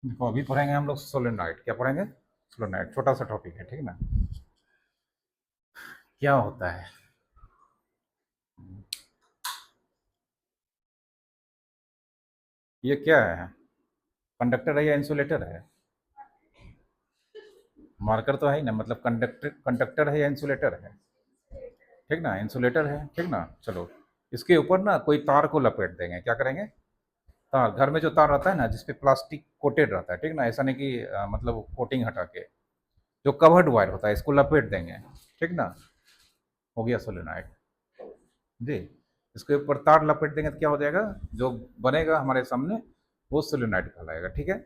देखो अभी पढ़ेंगे हम लोग सोलेनॉइड। क्या पढ़ेंगे? सोलेनॉइड, छोटा सा टॉपिक है, ठीक ना। क्या होता है? ये क्या है? कंडक्टर है या इंसुलेटर है? मार्कर तो है ही ना, मतलब कंडक्टर कंडक्टर है या इंसुलेटर है? ठीक ना, इंसुलेटर है, ठीक ना। चलो, इसके ऊपर ना कोई तार को लपेट देंगे। क्या करेंगे? तार, घर में जो तार रहता है ना जिसपे प्लास्टिक कोटेड रहता है, ठीक ना, ऐसा नहीं कि मतलब कोटिंग हटा के, जो कवर्ड वायर होता है इसको लपेट देंगे, ठीक ना। हो गया सोलेनॉइड जी। इसके ऊपर तार लपेट देंगे तो क्या हो जाएगा? जो बनेगा हमारे सामने वो सोलेनॉइड कहलाएगा, ठीक है।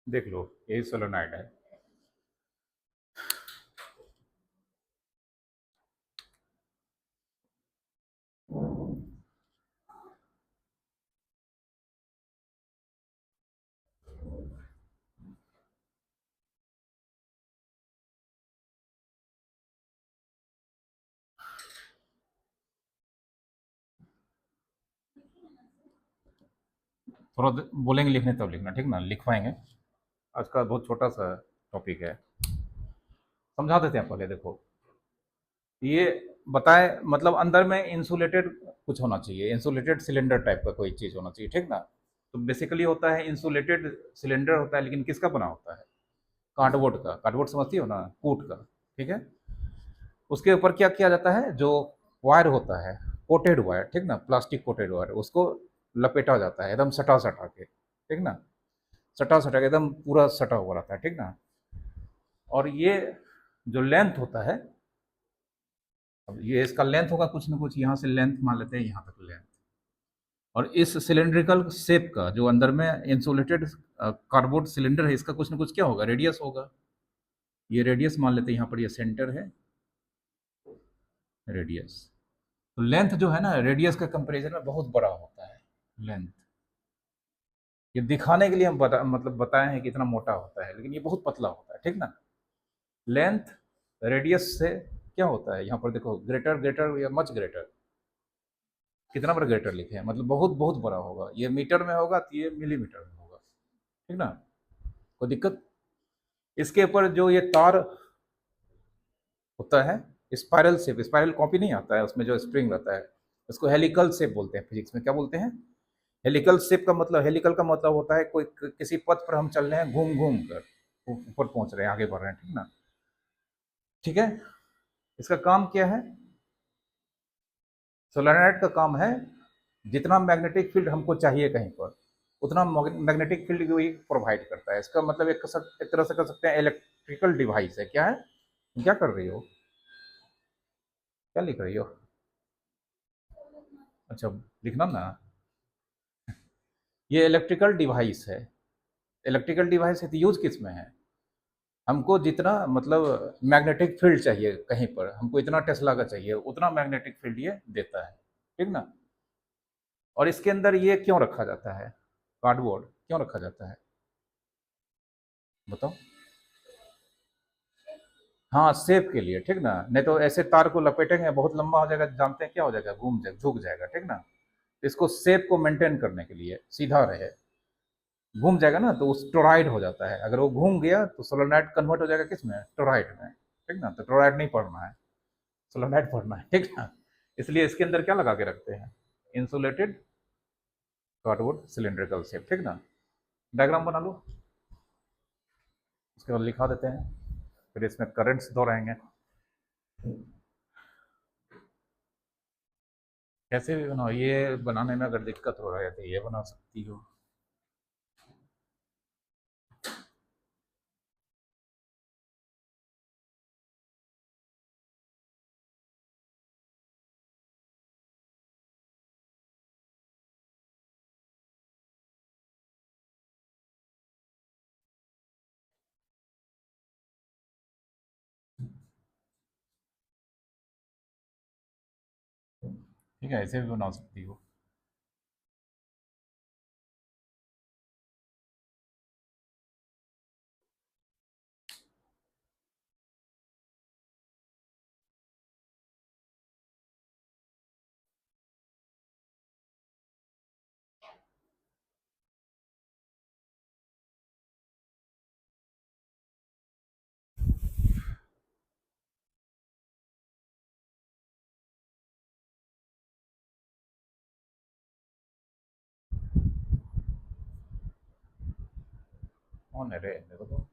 देख लो, यही सोलेनॉइड है। थोड़ा बोलेंगे लिखने तब लिखना, ठीक ना, लिखवाएंगे। आज का बहुत छोटा सा टॉपिक है, समझा देते हैं। पहले देखो, ये बताए, मतलब अंदर में इंसुलेटेड कुछ होना चाहिए, इंसुलेटेड सिलेंडर टाइप का कोई चीज़ होना चाहिए, ठीक ना। तो बेसिकली होता है इंसुलेटेड सिलेंडर होता है, लेकिन किसका बना होता है? कार्डबोर्ड का। कार्डबोर्ड समझती हो ना, कूट का, ठीक है। उसके ऊपर क्या किया जाता है? जो वायर होता है, कोटेड वायर, ठीक ना, प्लास्टिक कोटेड वायर, उसको लपेटा जाता है एकदम सटा सटा के, ठीक ना। सटा सटा के एकदम पूरा सटा हुआ रहता है, ठीक ना। और ये जो लेंथ होता है, अब ये इसका लेंथ होगा कुछ ना कुछ, यहाँ से लेंथ मान लेते हैं, यहाँ तक लेंथ। और इस सिलेंड्रिकल शेप का जो अंदर में इंसुलेटेड कार्डबोर्ड सिलेंडर है, इसका कुछ ना कुछ क्या होगा? रेडियस होगा। ये रेडियस मान लेते हैं, यहाँ पर ये सेंटर है, रेडियस। तो लेंथ जो है ना, रेडियस का कंपैरिजन में बहुत बड़ा होता है लेंथ। ये दिखाने के लिए हम मतलब बताए हैं कि इतना मोटा होता है, लेकिन ये बहुत पतला होता है, ठीक ना। लेंथ रेडियस से क्या होता है? यहाँ पर देखो, ग्रेटर ग्रेटर या मच ग्रेटर। कितना बड़ा ग्रेटर लिखे हैं, मतलब बहुत बहुत बड़ा होगा। ये मीटर में होगा तो ये मिलीमीटर में होगा, ठीक ना। कोई दिक्कत? इसके ऊपर जो ये तार होता है, स्पाइरल शेप, स्पाइरल कॉपी नहीं आता है, उसमें जो स्प्रिंग रहता है, उसको हेलिकल शेप बोलते हैं। फिजिक्स में क्या बोलते हैं? हेलिकल शेप का मतलब, हेलिकल का मतलब होता है कोई किसी पथ पर हम चल रहे हैं, घूम घूम कर ऊपर पहुंच रहे हैं, आगे बढ़ रहे हैं, ठीक ना। ठीक है। इसका काम क्या है? सोलेनोइड का काम है, जितना मैग्नेटिक फील्ड हमको चाहिए कहीं पर, उतना मैग्नेटिक फील्ड वही प्रोवाइड करता है। इसका मतलब एक तरह से कर सकते हैं इलेक्ट्रिकल डिवाइस है। क्या है? क्या कर रही हो? क्या लिख रही हो? अच्छा, लिखना ना। ये इलेक्ट्रिकल डिवाइस है। इलेक्ट्रिकल डिवाइस है तो यूज किस में है? हमको जितना मतलब मैग्नेटिक फील्ड चाहिए कहीं पर, हमको इतना टेस्ला का चाहिए, उतना मैग्नेटिक फील्ड ये देता है, ठीक ना। और इसके अंदर ये क्यों रखा जाता है? कार्डबोर्ड क्यों रखा जाता है? बताओ। हाँ, सेफ के लिए, ठीक ना। नहीं तो ऐसे तार को लपेटेंगे, बहुत लंबा हो जाएगा, जानते हैं क्या हो जाएगा? घूम जाएगा, झुक जाएगा, ठीक ना। इसको सेफ को मेंटेन करने के लिए सीधा रहे, घूम जाएगा ना तो वो टोरॉइड हो जाता है। अगर वो घूम गया तो सोलेनोइड कन्वर्ट हो जाएगा किस में, टोरॉइड में, ठीक ना। तो टोरॉइड नहीं पढ़ना है, सोलेनोइड पढ़ना है, ठीक ना। इसलिए इसके अंदर क्या लगा के रखते हैं, इंसुलेटेड कार्डबोर्ड सिलिंड्रिकल शेप, ठीक ना। डायग्राम बना लो, उसके बाद लिखा देते हैं, फिर इसमें करंट्स दोहराएंगे। कैसे भी बनाओ, ये बनाने में अगर दिक्कत हो रहा है तो ये बना सकती हो। ठीक है, ऐसे भी बना सकती हो। कौन है रे, देखो तो।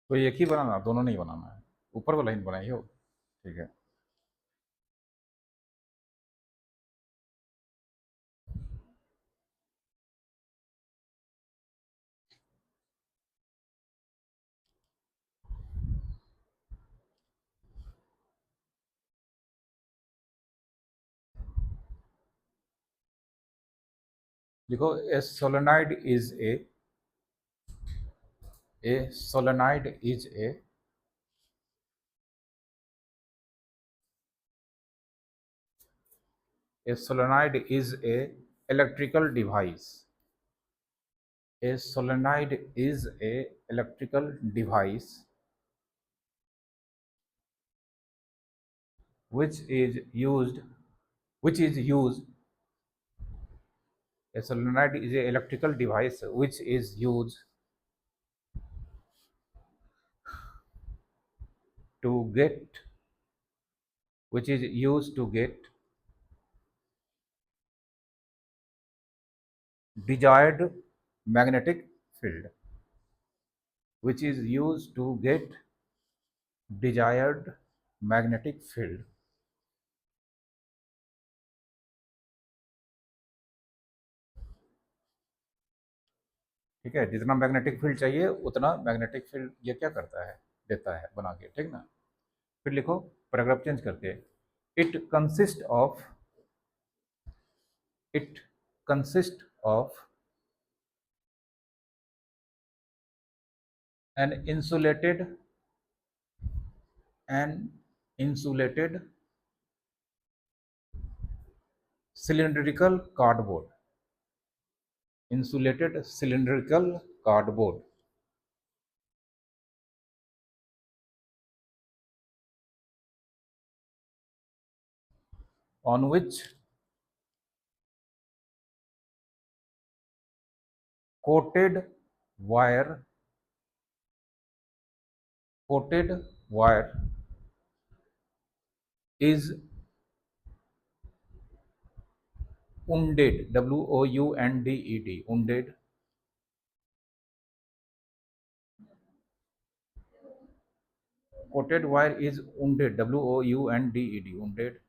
तो एक ही बनाना, दोनों नहीं बनाना है, ऊपर वाला ही बनाइए हो। ठीक है। देखो, a solenoid is a solenoid is a electrical device. A solenoid is a electrical device which is used which is used a solenoid is a electrical device to get which is used to get desired magnetic field, which is used to get desired magnetic field. ठीक है, जितना magnetic field चाहिए उतना magnetic field ये क्या करता है, देता है बना के, ठीक ना। फिर लिखो, पैराग्राफ चेंज करके, it consist of it consists of an an insulated cylindrical cardboard insulated cylindrical cardboard on which coated wire coated wire is wounded, wounded coated wire is wounded, wounded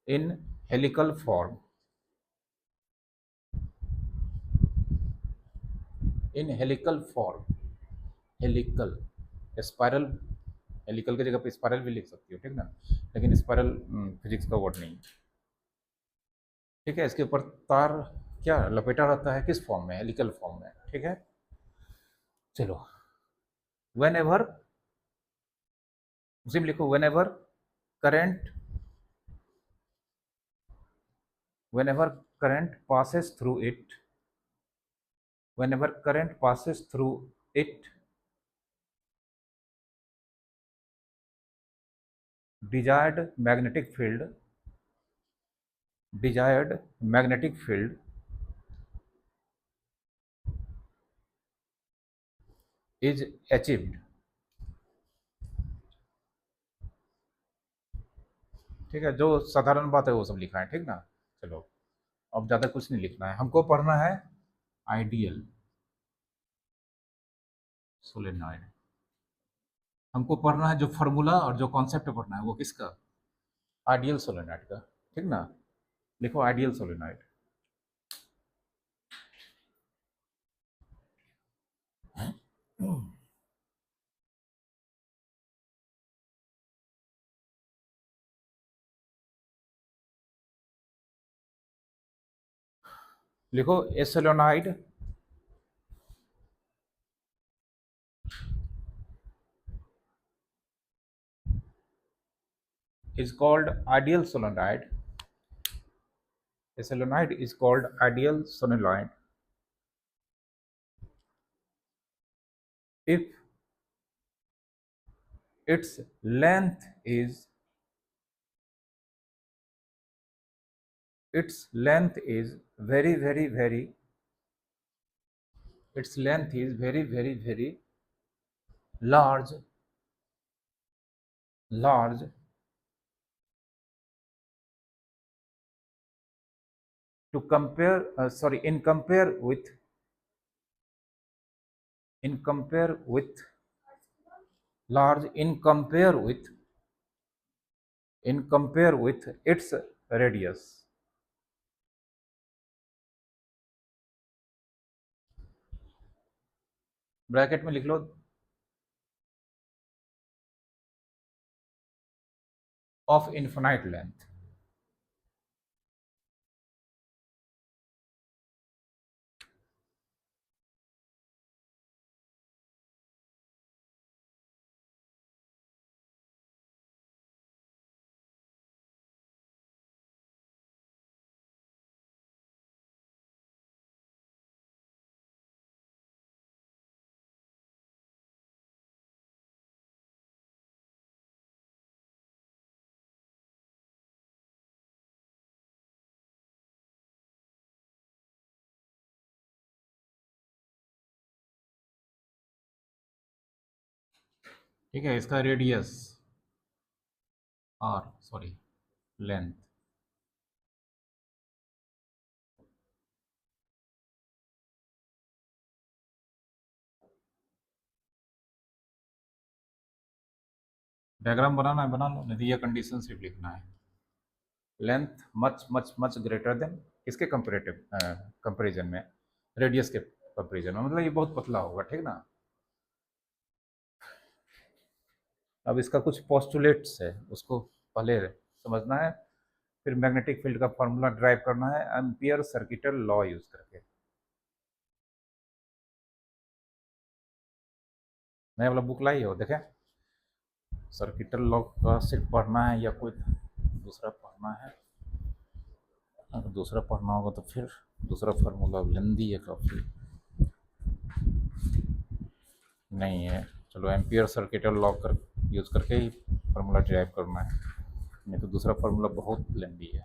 in helical form in helical form helical, spiral, helical की जगह पे spiral भी लिख सकती हो, ठीक ना, लेकिन स्पाइरल फिजिक्स का वर्ड नहीं है। ठीक है, इसके ऊपर तार क्या लपेटा रहता है, किस फॉर्म में, हेलिकल फॉर्म में, ठीक है। चलो, वेन एवर, उसी में लिखो, when ever current, whenever current passes through it, whenever current passes through it, desired magnetic field, desired magnetic field is achieved। ठीक है, जो साधारण बात है वो सब लिखा है, ठीक ना। चलो, अब ज़्यादा कुछ नहीं लिखना है, हमको पढ़ना है आइडियल सोलेनॉइड। हमको पढ़ना है जो फॉर्मूला और जो कॉन्सेप्ट पढ़ना है वो किसका, आइडियल सोलेनॉइड का, ठीक ना। लिखो आइडियल सोलेनॉइड। लिखो ए solenoid is called ideal solenoid. A solenoid is called ideal solenoid if its length is very its length is very large, large to compare sorry in compare with large in compare with its radius। Bracket में लिख लो of infinite length। ठीक है, इसका radius R sorry length, diagram बनाना है बना लो, नहीं तो ये कंडीशन सिर्फ लिखना है। Length much much much greater then किसके कंपेरेटिव कंपेरिजन में, रेडियस के कंपेरिजन में, मतलब ये बहुत पतला होगा, ठीक ना। अब इसका कुछ पोस्टुलेट्स है, उसको पहले समझना है, फिर मैग्नेटिक फील्ड का फॉर्मूला ड्राइव करना है एम्पियर सर्किटल लॉ यूज करके। नया वाला बुक लाई हो देखें, सर्किटल लॉ का सिर्फ पढ़ना है या कोई दूसरा पढ़ना है। अगर दूसरा पढ़ना होगा तो फिर दूसरा फार्मूला लेंदी है काफ़ी, नहीं है। चलो, एम्पियर सर्किटल लॉ कर यूज़ करके ही फार्मूला ड्राइव करना है, नहीं तो दूसरा फार्मूला बहुत लेंदी है।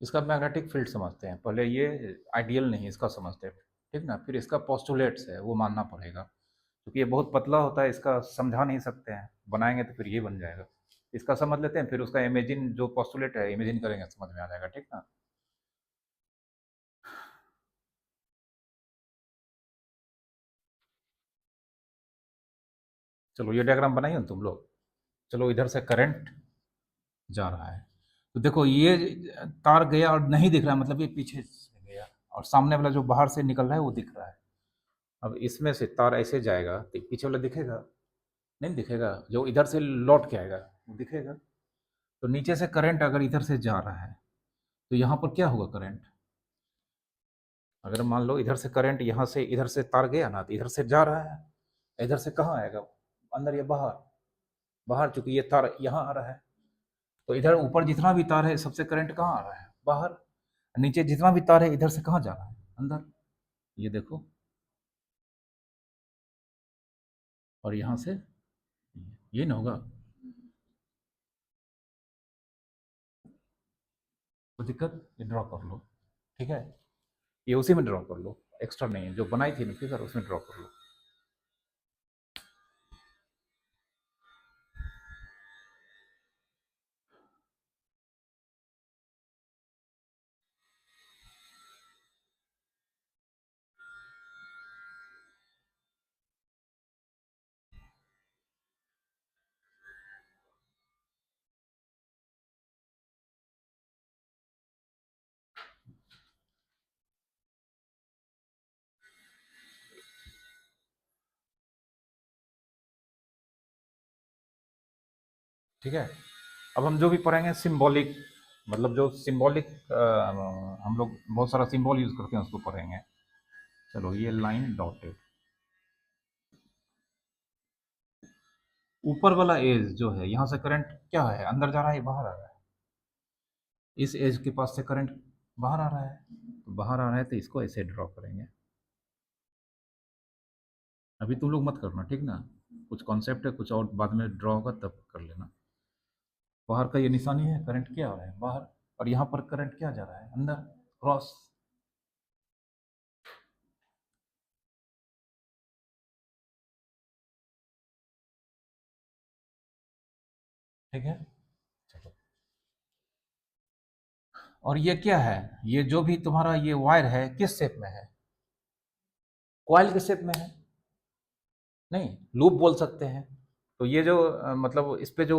इसका मैग्नेटिक फील्ड समझते हैं पहले, ये आइडियल नहीं इसका समझते हैं, ठीक ना। फिर इसका पोस्टुलेट्स है वो मानना पड़ेगा, क्योंकि ये बहुत पतला होता है, इसका समझा नहीं सकते हैं, बनाएंगे तो फिर ये बन जाएगा। इसका समझ लेते हैं, फिर उसका इमेजिन जो पोस्टुलेट है इमेजिन करेंगे, समझ में आ जाएगा, ठीक ना। चलो ये डायग्राम बनाइए ना तुम लोग। चलो इधर से करंट जा रहा है, तो देखो ये तार गया और नहीं दिख रहा है, मतलब ये पीछे से गया, और सामने वाला जो बाहर से निकल रहा है वो दिख रहा है। अब इसमें से तार ऐसे जाएगा तो पीछे वाला दिखेगा? नहीं दिखेगा। जो इधर से लौट के आएगा वो दिखेगा। तो नीचे से करंट अगर इधर से जा रहा है तो यहाँ पर क्या होगा करंट? अगर मान लो इधर से करंट यहाँ से इधर से तार गया ना, तो इधर से जा रहा है, इधर से कहाँ आएगा? अंदर या बाहर? बाहर, चूंकि ये तार यहाँ आ रहा है, तो इधर ऊपर जितना भी तार है सबसे करंट कहाँ आ रहा है? बाहर। नीचे जितना भी तार है इधर से कहाँ जा रहा है? अंदर। ये देखो, और यहाँ से ये ना होगा? कोई दिक्कत? ये ड्रॉ कर लो, ठीक है। ये उसी में ड्रॉ कर लो, एक्स्ट्रा नहीं है, जो बनाई थी ना फिगर उसमें ड्रॉ कर लो। ठीक है। अब हम जो भी पढ़ेंगे सिंबॉलिक, मतलब जो सिंबॉलिक, हम लोग बहुत सारा सिंबल यूज करते हैं उसको पढ़ेंगे। चलो ये लाइन डॉटेड, ऊपर वाला एज जो है यहाँ से करंट क्या है, अंदर जा रहा है बाहर आ रहा है? इस एज के पास से करंट बाहर आ रहा है, तो बाहर आ रहा है तो इसको ऐसे ड्रॉ करेंगे। अभी तुम लोग मत करना, ठीक ना। कुछ कॉन्सेप्ट है, कुछ और बाद में ड्रॉ होगा तब कर लेना। बाहर का ये निशानी है, करंट क्या आ रहा है बाहर, और यहाँ पर करंट क्या जा रहा है अंदर, क्रॉस। ठीक है। चलो, और ये क्या है? ये जो भी तुम्हारा ये वायर है किस शेप में है? कॉइल के शेप में है? नहीं, लूप बोल सकते हैं। तो ये जो मतलब इस पे जो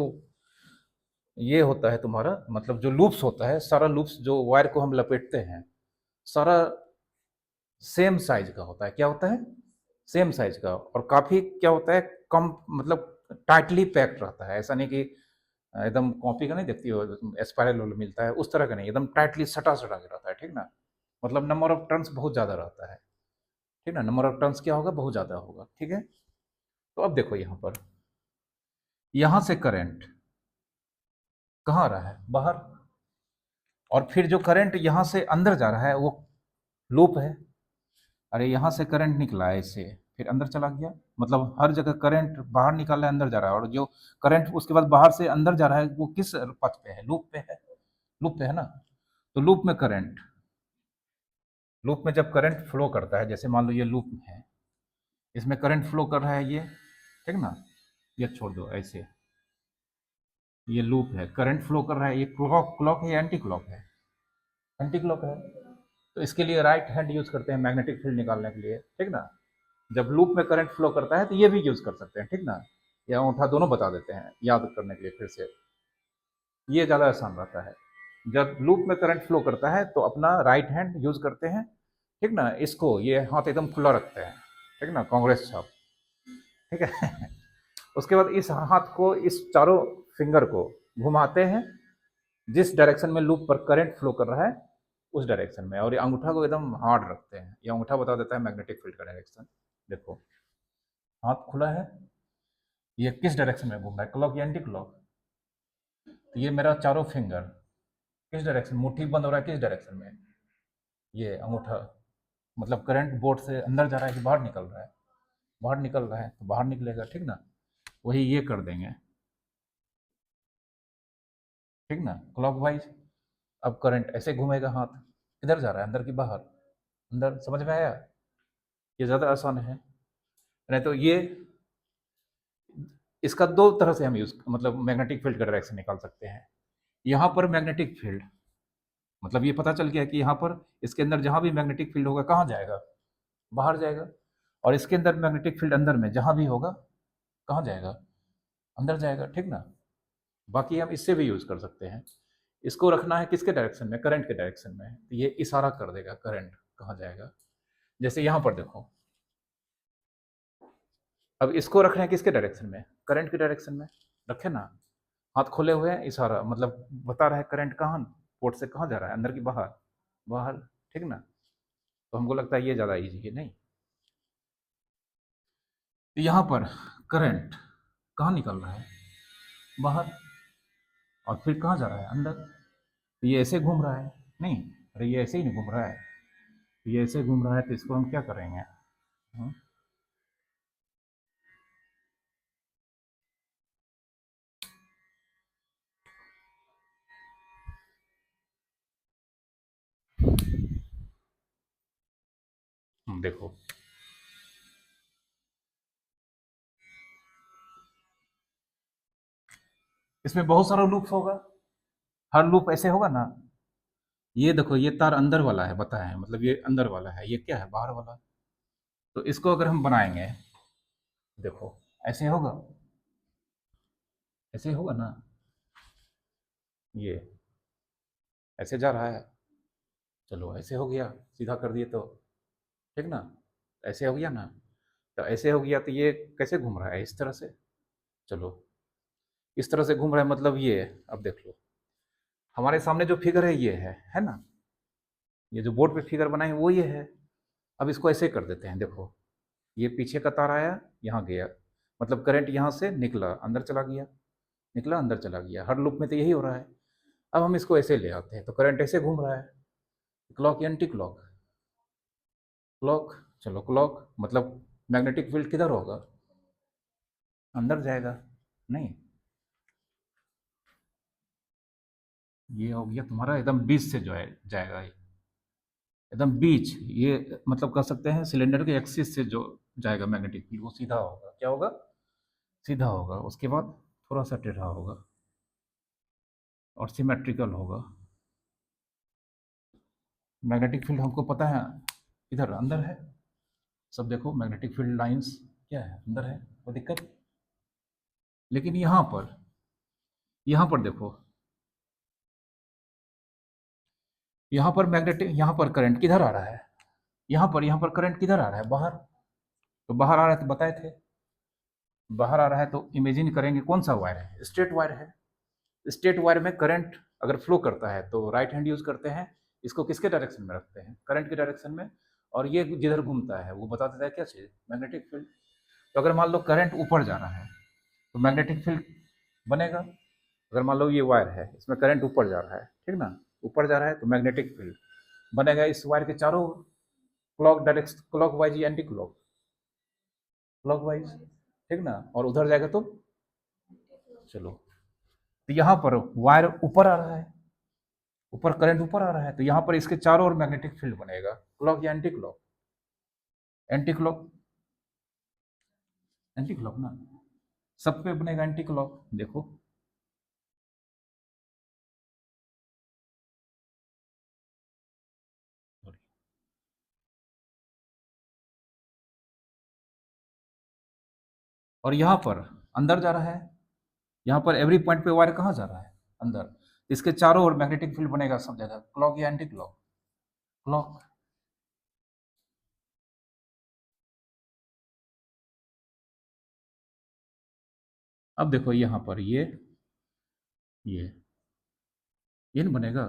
ये होता है तुम्हारा, मतलब जो लूप्स होता है, सारा लूप्स जो वायर को हम लपेटते हैं, सारा सेम साइज का होता है। क्या होता है? सेम साइज का, और काफ़ी क्या होता है, कम, मतलब टाइटली पैक्ड रहता है। ऐसा नहीं कि एकदम कॉपी का नहीं देखती हो स्पाइरल वाला मिलता है, उस तरह का नहीं, एकदम टाइटली सटा सटा के रहता है, ठीक ना। मतलब नंबर ऑफ टर्न्स बहुत ज़्यादा रहता है, ठीक ना। नंबर ऑफ टर्न्स क्या होगा? बहुत ज़्यादा होगा, ठीक है। तो अब देखो यहाँ पर, यहाँ से करंट कहाँ आ रहा है? बाहर। और फिर जो करंट यहाँ से अंदर जा रहा है वो लूप है। अरे यहाँ से करंट निकला है इससे, फिर अंदर चला गया, मतलब हर जगह करंट बाहर निकाल रहा है अंदर जा रहा है, और जो करंट उसके बाद बाहर से अंदर जा रहा है वो किस पथ पे है? लूप पे है। लूप पे है ना। तो लूप में करंट, लूप में जब करंट फ्लो करता है, जैसे मान लो ये लूप है, इसमें करंट फ्लो कर रहा है ये, ठीक ना। ये छोड़ दो ऐसे, ये लूप है, करंट फ्लो कर रहा है, ये क्लॉक क्लॉक है या एंटी क्लॉक है? एंटी क्लॉक है। तो इसके लिए राइट हैंड यूज करते हैं मैग्नेटिक फील्ड निकालने के लिए, ठीक ना। जब लूप में करंट फ्लो करता है तो ये भी यूज कर सकते हैं, ठीक ना। या अंगूठा दोनों बता देते हैं याद करने के लिए फिर से, ये ज़्यादा आसान रहता है। जब लूप में करंट फ्लो करता है तो अपना राइट हैंड यूज करते हैं, ठीक ना। इसको ये हाथ एकदम खुला रखते हैं, ठीक ना, कांग्रेस छाप, ठीक है। उसके बाद इस हाथ को, इस चारों फिंगर को घुमाते हैं जिस डायरेक्शन में लूप पर करंट फ्लो कर रहा है उस डायरेक्शन में, और ये अंगूठा को एकदम हार्ड रखते हैं। ये अंगूठा बता देता है मैग्नेटिक फील्ड का डायरेक्शन। देखो, हाथ खुला है, ये किस डायरेक्शन में घूम रहा है, क्लॉक या एंटी क्लॉक? तो ये मेरा चारों फिंगर किस डायरेक्शन, मुट्ठी बंद हो रहा है किस डायरेक्शन में? ये अंगूठा, मतलब करंट बोर्ड से अंदर जा रहा है कि बाहर निकल रहा है? बाहर निकल रहा है तो बाहर निकलेगा, ठीक ना। वही ये कर देंगे, ठीक ना, क्लॉक वाइज। अब करंट ऐसे घूमेगा, हाथ किधर जा रहा है, अंदर की बाहर? अंदर। समझ में आया? ये ज़्यादा आसान है। नहीं तो ये, इसका दो तरह से हम यूज, मतलब मैग्नेटिक फील्ड का डायरेक्शन निकाल सकते हैं। यहाँ पर मैग्नेटिक फील्ड, मतलब ये पता चल गया कि यहाँ पर इसके अंदर जहाँ भी मैग्नेटिक फील्ड होगा कहाँ जाएगा, बाहर जाएगा। और इसके अंदर मैग्नेटिक फील्ड अंदर में जहाँ भी होगा कहाँ जाएगा, अंदर जाएगा, ठीक ना। बाकी हम इससे भी यूज कर सकते हैं। इसको रखना है किसके डायरेक्शन में, करंट के डायरेक्शन में, तो ये इशारा कर देगा करंट कहाँ जाएगा। जैसे यहाँ पर देखो, अब इसको रखना है किसके डायरेक्शन में, करंट के डायरेक्शन में। रखे ना, हाथ खोले हुए हैं, इशारा मतलब बता रहा है करंट कहाँ, पोर्ट से कहाँ जा रहा है, अंदर की बाहर, बाहर, ठीक ना। तो हमको लगता है ये ज़्यादा ईजी है, नहीं। तो यहाँ पर करंट कहाँ निकल रहा है, बाहर, और फिर कहाँ जा रहा है, अंदर। तो ये ऐसे घूम रहा है, नहीं, अरे ये ऐसे ही नहीं घूम रहा है, ये ऐसे घूम रहा है, तो इसको हम क्या करेंगे? हम्म, देखो, इसमें बहुत सारा लूप होगा, हर लूप ऐसे होगा ना। ये देखो, ये तार अंदर वाला है, बताया है, मतलब ये अंदर वाला है, ये क्या है, बाहर वाला। तो इसको अगर हम बनाएंगे, देखो, ऐसे होगा, ऐसे होगा ना, ये ऐसे जा रहा है, चलो ऐसे हो गया, सीधा कर दिए तो, ठीक ना, ऐसे हो गया ना। तो ऐसे हो गया, तो ये कैसे घूम रहा है, इस तरह से, चलो इस तरह से घूम रहा है, मतलब ये, अब देख लो, हमारे सामने जो फिगर है ये है ना, ये जो बोर्ड पे फिगर बनाए वो ये है। अब इसको ऐसे कर देते हैं, देखो, ये पीछे का तार आया, यहाँ गया, मतलब करंट यहाँ से निकला, अंदर चला गया, निकला, अंदर चला गया, हर लूप में तो यही हो रहा है। अब हम इसको ऐसे ले आते हैं, तो करंट ऐसे घूम रहा है, क्लॉक एंटी क्लॉक, क्लॉक, चलो क्लॉक, मतलब मैग्नेटिक फील्ड किधर होगा, अंदर जाएगा, नहीं। ये हो गया तुम्हारा एकदम बीच से जो है जाएगा, एकदम बीच, ये मतलब कह सकते हैं सिलेंडर के एक्सिस से जो जाएगा मैग्नेटिक फील्ड, वो सीधा होगा, क्या होगा, सीधा होगा। उसके बाद थोड़ा सा टेढ़ा होगा और सिमेट्रिकल होगा। मैग्नेटिक फील्ड हमको पता है इधर अंदर है, सब देखो मैग्नेटिक फील्ड लाइंस क्या है, अंदर है, कोई दिक्कत। लेकिन यहाँ पर देखो, यहाँ पर मैग्नेटिक, यहाँ पर करंट किधर आ रहा है, यहाँ पर करंट किधर आ रहा है, बाहर। तो बाहर आ रहा है, तो बताए थे, बाहर आ रहा है, तो इमेजिन करेंगे कौन सा वायर है, स्ट्रेट वायर है। स्ट्रेट वायर में करंट अगर फ्लो करता है तो राइट हैंड यूज करते हैं, इसको किसके डायरेक्शन में रखते हैं, करंट के डायरेक्शन में। और ये जिधर घूमता है वो बता देता है क्या चीज़, मैग्नेटिक फील्ड। तो अगर मान लो करंट ऊपर जा रहा है तो मैग्नेटिक फील्ड बनेगा। अगर मान लो ये वायर है, इसमें करंट ऊपर जा रहा है, ठीक ना, ऊपर जा रहा है, तो मैग्नेटिक फील्ड बनेगा इस वायर के चारों, क्लॉक डायरेक्ट, क्लॉक वाइज या एंटी क्लॉक, क्लॉक वाइज, ठीक ना। और उधर जाएगा तो, चलो, तो यहाँ पर वायर ऊपर आ रहा है, ऊपर करंट ऊपर आ रहा है, तो यहाँ पर इसके चारों ओर मैग्नेटिक फील्ड बनेगा, क्लॉक या anti clock, anti clock, anti clock ना, सब पे बनेगा एंटी क्लॉक, देखो। और यहाँ पर अंदर जा रहा है, यहाँ पर एवरी पॉइंट पे वायर कहाँ जा रहा है, अंदर। इसके चारों ओर मैग्नेटिक फील्ड बनेगा सब जगह, क्लॉक या एंटी क्लॉक, क्लॉक। अब देखो यहाँ पर ये नहीं बनेगा,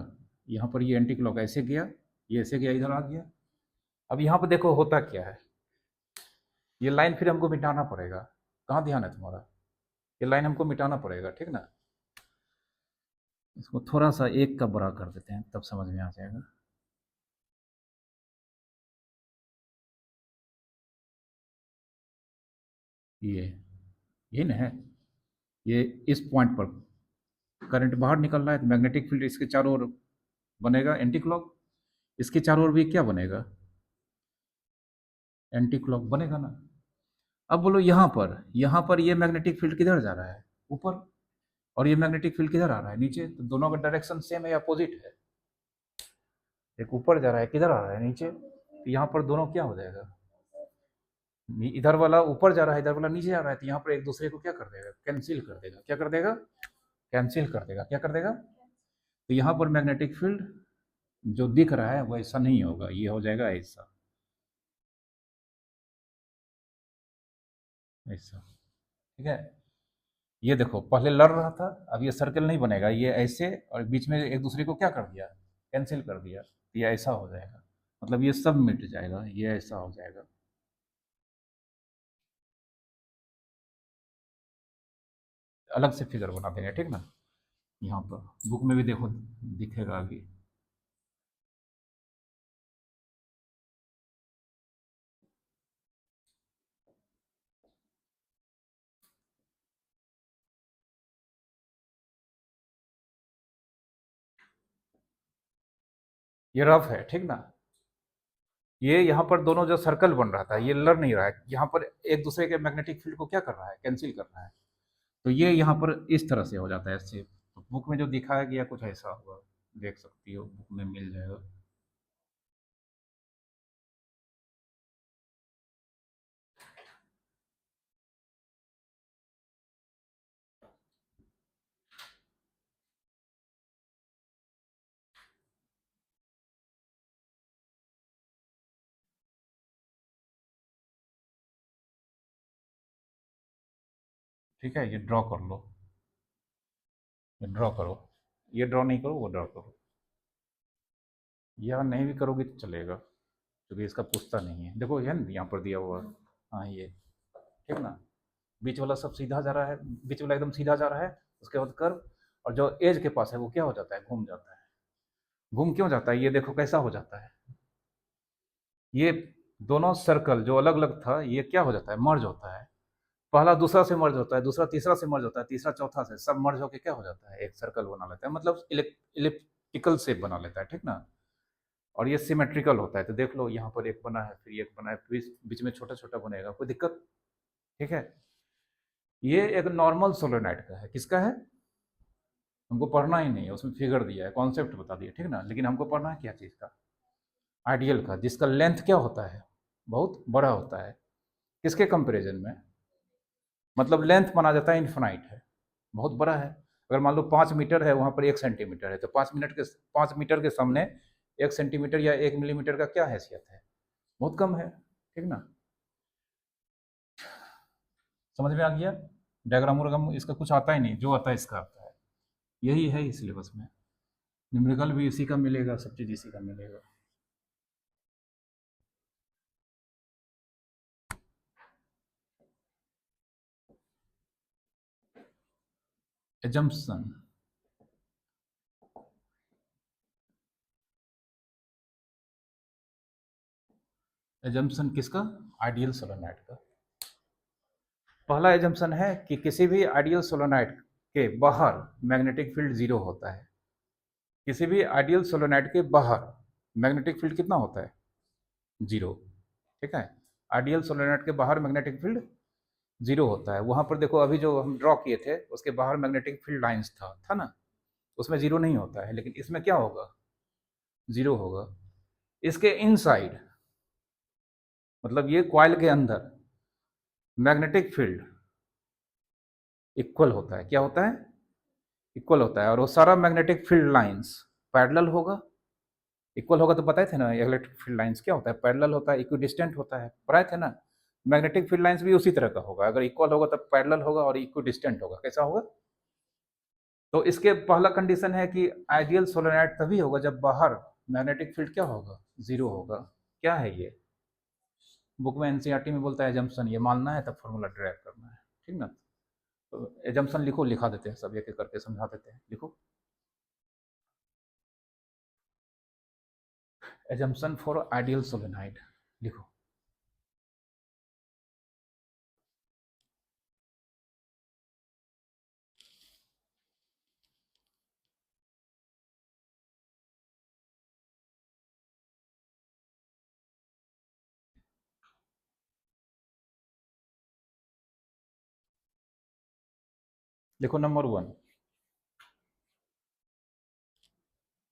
यहाँ पर ये एंटी क्लॉक ऐसे गया, ये ऐसे गया, इधर आ गया। अब यहाँ पर देखो होता क्या है, ये लाइन फिर हमको मिटाना पड़ेगा, कहाँ ध्यान है तुम्हारा, ये लाइन हमको मिटाना पड़ेगा, ठीक ना। इसको थोड़ा सा एक का बड़ा कर देते हैं, तब समझ में आ जाएगा। ये ना है, ये इस पॉइंट पर करंट बाहर निकल रहा है, तो मैग्नेटिक फील्ड इसके चारों ओर बनेगा एंटी क्लॉक। इसके चारों ओर भी क्या बनेगा? एंटी क्लॉक बनेगा ना। अब बोलो यहाँ पर ये मैग्नेटिक फील्ड किधर जा रहा है? ऊपर। और ये मैग्नेटिक फील्ड किधर आ रहा है? नीचे। तो दोनों का डायरेक्शन सेम है या अपोजिट है? एक ऊपर जा रहा है, किधर आ रहा है? नीचे। तो यहाँ पर दोनों क्या हो जाएगा? इधर वाला ऊपर जा रहा है, इधर वाला नीचे आ रहा है, तो यहाँ पर एक दूसरे को क्या कर देगा? कैंसिल कर देगा। क्या कर देगा? कैंसिल कर देगा। क्या कर देगा? तो यहाँ पर मैग्नेटिक फील्ड जो दिख रहा है वो ऐसा नहीं होगा, ये हो जाएगा ऐसा। ऐसा। ठीक है। ये देखो पहले लड़ रहा था, अब ये सर्कल नहीं बनेगा, ये ऐसे, और बीच में एक दूसरे को क्या कर दिया? कैंसिल कर दिया। ये ऐसा हो जाएगा, मतलब ये सब मिट जाएगा, ये ऐसा हो जाएगा। अलग से फिगर बना देंगे, ठीक ना। यहाँ पर बुक में भी देखो, दिखेगा आगे। ये रफ है, ठीक ना। ये यहाँ पर दोनों जो सर्कल बन रहा था, ये लड़ नहीं रहा है, यहाँ पर एक दूसरे के मैग्नेटिक फील्ड को क्या कर रहा है? कैंसिल कर रहा है। तो ये यहाँ पर इस तरह से हो जाता है शेप। तो बुक में जो दिखाया गया कुछ ऐसा होगा, देख सकती हो, बुक में मिल जाएगा। ठीक है, ये ड्रॉ कर लो। ये ड्रॉ करो। ये ड्रॉ नहीं करो, वो ड्रॉ करो। या नहीं भी करोगे तो चलेगा, क्योंकि इसका पूछता नहीं है। देखो ये ना यहाँ पर दिया हुआ। हाँ ये, ठीक ना। बीच वाला सब सीधा जा रहा है, बीच वाला एकदम सीधा जा रहा है। उसके बाद कर्व, और जो एज के पास है वो क्या हो जाता है? घूम जाता है। घूम क्यों जाता है? ये देखो कैसा हो जाता है। ये दोनों सर्कल जो अलग अलग था, ये क्या हो जाता है? मर्ज होता है। पहला दूसरा से मर्ज होता है, दूसरा तीसरा से मर्ज होता है, तीसरा चौथा से, सब मर्ज होकर क्या हो जाता है? एक सर्कल बना लेता है, मतलब इलिप्टिकल शेप बना लेता है, ठीक ना। और ये सिमेट्रिकल होता है। तो देख लो यहाँ पर एक बना है, फिर एक बना है, फिर बीच में छोटा छोटा बनेगा, कोई दिक्कत? ठीक है। ये एक नॉर्मल सोलेनोइड का है। किसका है? हमको पढ़ना ही नहीं है, उसमें फिगर दिया है, कॉन्सेप्ट बता दिया, ठीक ना। लेकिन हमको पढ़ना है क्या चीज़ का? आइडियल का, जिसका लेंथ क्या होता है? बहुत बड़ा होता है। किसके कंपेरिजन में? मतलब लेंथ माना जाता है इन्फिनाइट है, बहुत बड़ा है। अगर मान लो 5 मीटर है, वहाँ पर 1 सेंटीमीटर है, तो 5 मीटर के सामने 1 सेंटीमीटर या 1 मिलीमीटर का क्या हैसियत है? बहुत कम है, ठीक ना। समझ में आ गया? डायग्राम वाग्राम इसका कुछ आता ही नहीं, जो आता है इसका आता है। यही है इस सिलेबस में। न्यूमेरिकल भी इसी का मिलेगा, सब चीज़ इसी का मिलेगा। एजम्पशन। एजम्पशन किसका? आइडियल सोलेनोइड का। पहला एजम्पशन है कि किसी भी आइडियल सोलेनोइड के बाहर मैग्नेटिक फील्ड जीरो होता है। किसी भी आइडियल सोलेनोइड के बाहर मैग्नेटिक फील्ड कितना होता है? जीरो। ठीक है। आइडियल सोलेनोइड के बाहर मैग्नेटिक फील्ड जीरो होता है। वहां पर देखो, अभी जो हम ड्रॉ किए थे उसके बाहर मैग्नेटिक फील्ड लाइंस था ना, उसमें जीरो नहीं होता है, लेकिन इसमें क्या होगा? जीरो होगा। इसके इनसाइड, मतलब ये कॉइल के अंदर मैग्नेटिक फील्ड इक्वल होता है। क्या होता है? इक्वल होता है। और वो सारा मैग्नेटिक फील्ड लाइंस पैरेलल होगा। इक्वल होगा तो बताए थे ना, इलेक्ट्रिक फील्ड लाइंस क्या होता है? पैरेलल होता है, इक्विडिस्टेंट होता है, पढ़ाए थे ना। मैग्नेटिक फील्ड लाइंस भी उसी तरह का होगा, अगर इक्वल होगा तब पैरेलल होगा, और इक्विडिस्टेंट होगा। कैसा होगा? तो इसके पहला कंडीशन है कि आइडियल सोलेनोइड तभी होगा जब बाहर मैग्नेटिक फील्ड क्या होगा? जीरो होगा। क्या है ये? बुक में एनसीईआरटी में बोलता है एजम्पशन, ये मानना है तब फॉर्मूला ड्राइव करना है, ठीक ना। तो एजम्पशन लिखो, लिखा देते हैं, सब एक एक करके समझा देते हैं, लिखो। एजम्पशन फॉर आइडियल सोलेनोइड लिखो। देखो number 1,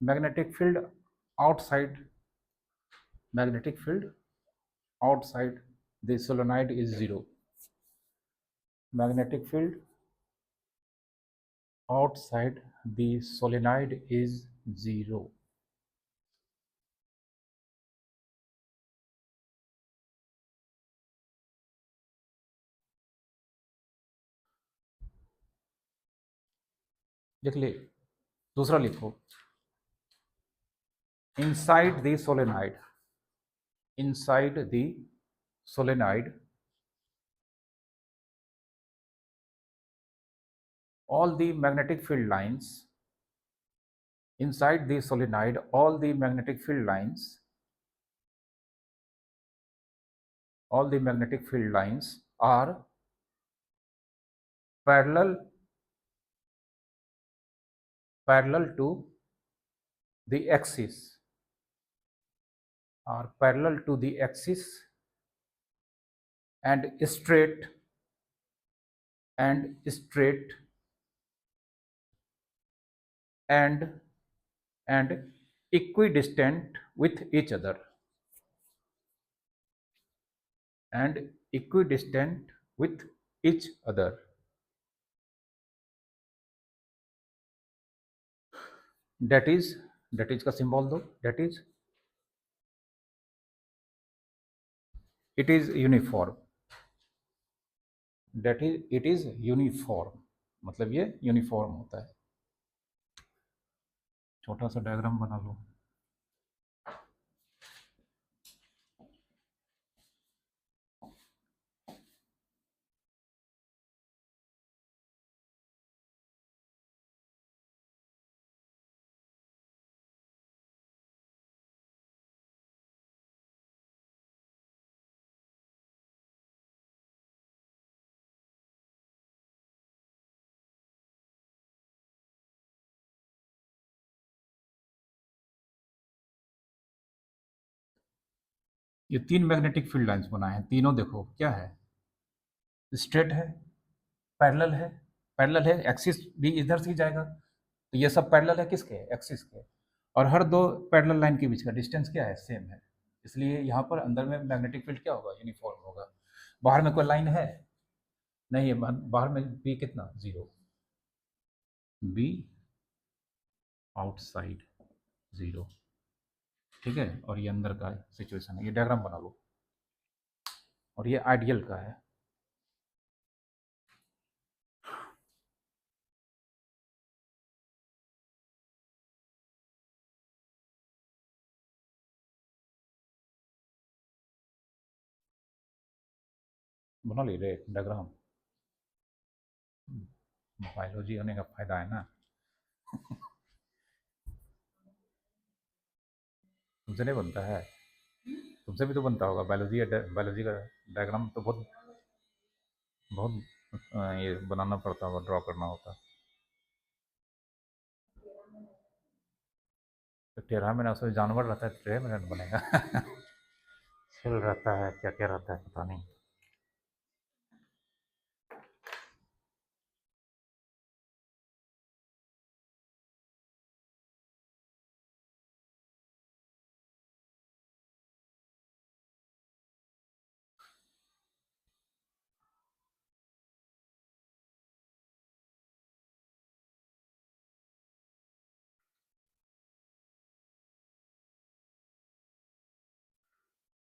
magnetic field outside, magnetic field outside the solenoid is zero. Magnetic field outside the solenoid is zero. लिख ले, दूसरा लिखो, inside the solenoid, inside the solenoid, all the magnetic field lines, inside the solenoid, all the magnetic field lines, all the magnetic field lines are parallel to the axis, are parallel to the axis and straight and straight and equidistant with each other, and equidistant with each other. That is का symbol दो, that is it is uniform, that is it is uniform, मतलब ये uniform होता है। छोटा सा diagram बना लो। ये 3 मैग्नेटिक फील्ड लाइंस बनाए हैं, तीनों देखो क्या है, स्ट्रेट है, पैरेलल है, पैरेलल है, एक्सिस भी इधर से ही जाएगा, तो ये सब पैरेलल है किसके, एक्सिस के, और हर दो पैरेलल लाइन के बीच का डिस्टेंस क्या है, सेम है, इसलिए यहाँ पर अंदर में मैग्नेटिक फील्ड क्या होगा, यूनिफॉर्म होगा। बाहर में कोई लाइन है नहीं है, बाहर में बी कितना, 0, बी आउटसाइड 0, ठीक है, और ये अंदर का सिचुएशन है, ये डायग्राम बना लो, और ये आइडियल का है। बना ली रे डायग्राम, बायोलॉजी होने का फायदा है ना। तुमसे नहीं बनता है, तुमसे भी तो बनता होगा, बायोलॉजी बायोलॉजी का डायग्राम तो बहुत बहुत ये बनाना पड़ता होगा, ड्रॉ करना होता। तो टेढ़ा मेढ़ा उसमें जानवर रहता है, टेढ़ा मेढ़ा बनेगा। छिल रहता है, क्या क्या रहता है पता नहीं।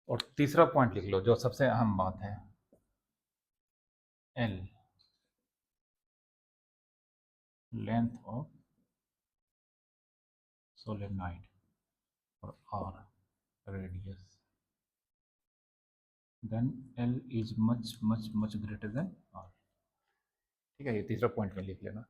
और तीसरा पॉइंट लिख लो जो सबसे अहम बात है, एल लेंथ ऑफ सोलेनॉइड और R radius, then L is much much much greater than R. ठीक है, ये तीसरा पॉइंट में लिख लेना।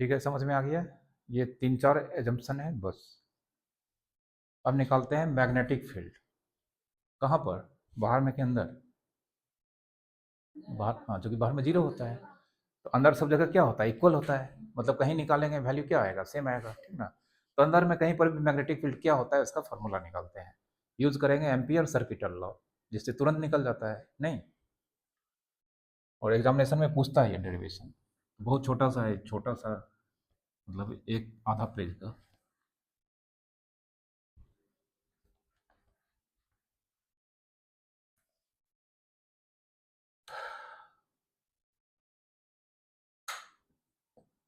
ठीक है, समझ में आ गया? ये 3-4 एजम्पशन है बस। अब निकालते हैं मैग्नेटिक फील्ड। कहाँ पर? बाहर में के अंदर? बाहर, हाँ, जो कि बाहर में जीरो होता है। तो अंदर सब जगह क्या होता है? इक्वल होता है। मतलब कहीं निकालेंगे वैल्यू क्या आएगा? सेम आएगा, ठीक ना? तो अंदर में कहीं पर भी मैग्नेटिक फील्ड क्या होता है उसका फॉर्मूला निकालते हैं। यूज करेंगे एम्पियर सर्किटल लॉ, जिससे तुरंत निकल जाता है नहीं। और एग्जामिनेशन में पूछता है ये डेरिवेशन। बहुत छोटा सा है, छोटा सा, मतलब एक आधा पेज का।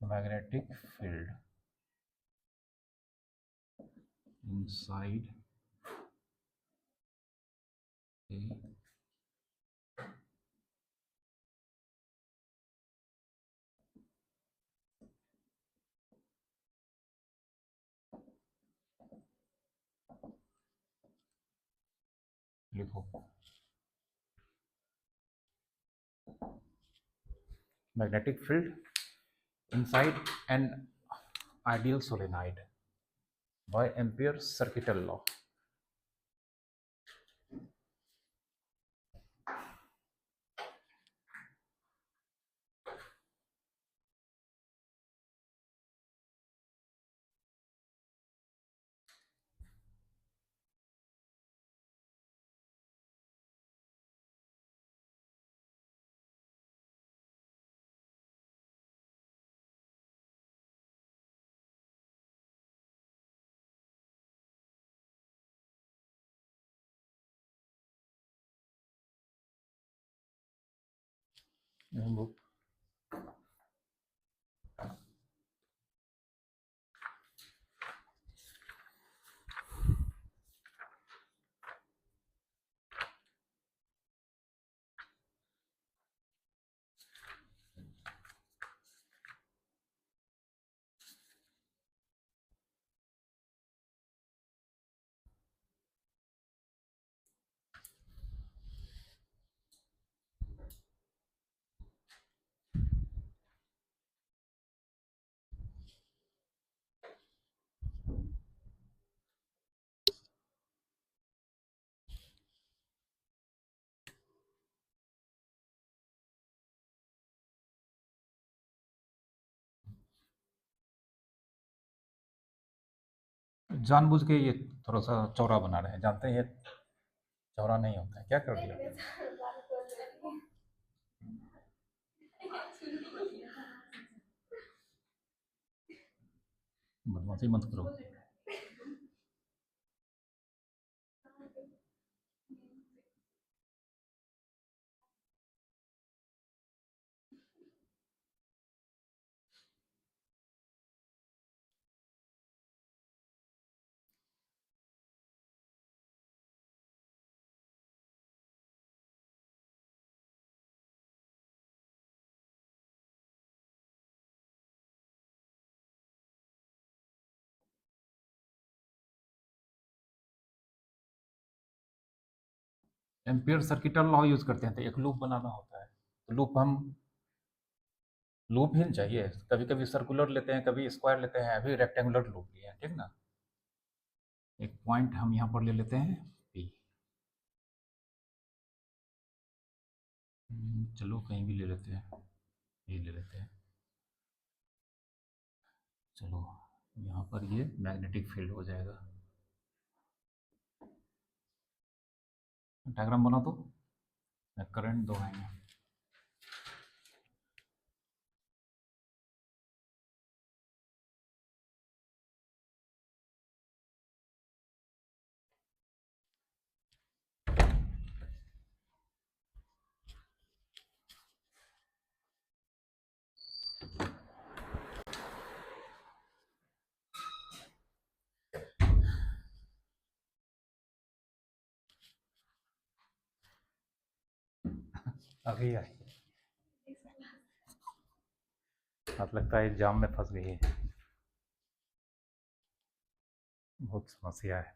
मैग्नेटिक फील्ड इनसाइड ए, लिखो magnetic field inside an ideal solenoid by Ampere's circuital law. जानबूझ के ये थोड़ा सा चौड़ा बना रहे हैं, जानते हैं ये चौड़ा नहीं होता है, क्या कर दिया? बदमाशी मत करो। एम्पियर सर्किटल लॉ यूज करते हैं तो एक लूप बनाना होता है। तो लूप ही चाहिए। कभी कभी सर्कुलर लेते हैं, कभी स्क्वायर लेते हैं, अभी रेक्टेंगुलर लूप लिए हैं, ठीक ना? एक पॉइंट हम यहाँ पर ले लेते हैं पी। चलो कहीं भी ले लेते हैं, ये ले लेते हैं। चलो यहाँ पर ये मैग्नेटिक फील्ड हो जाएगा। डायग्राम बना दो, करंट दो आएंगे। अभी आई, अब लगता है जाम में फंस गई है, बहुत समस्या है।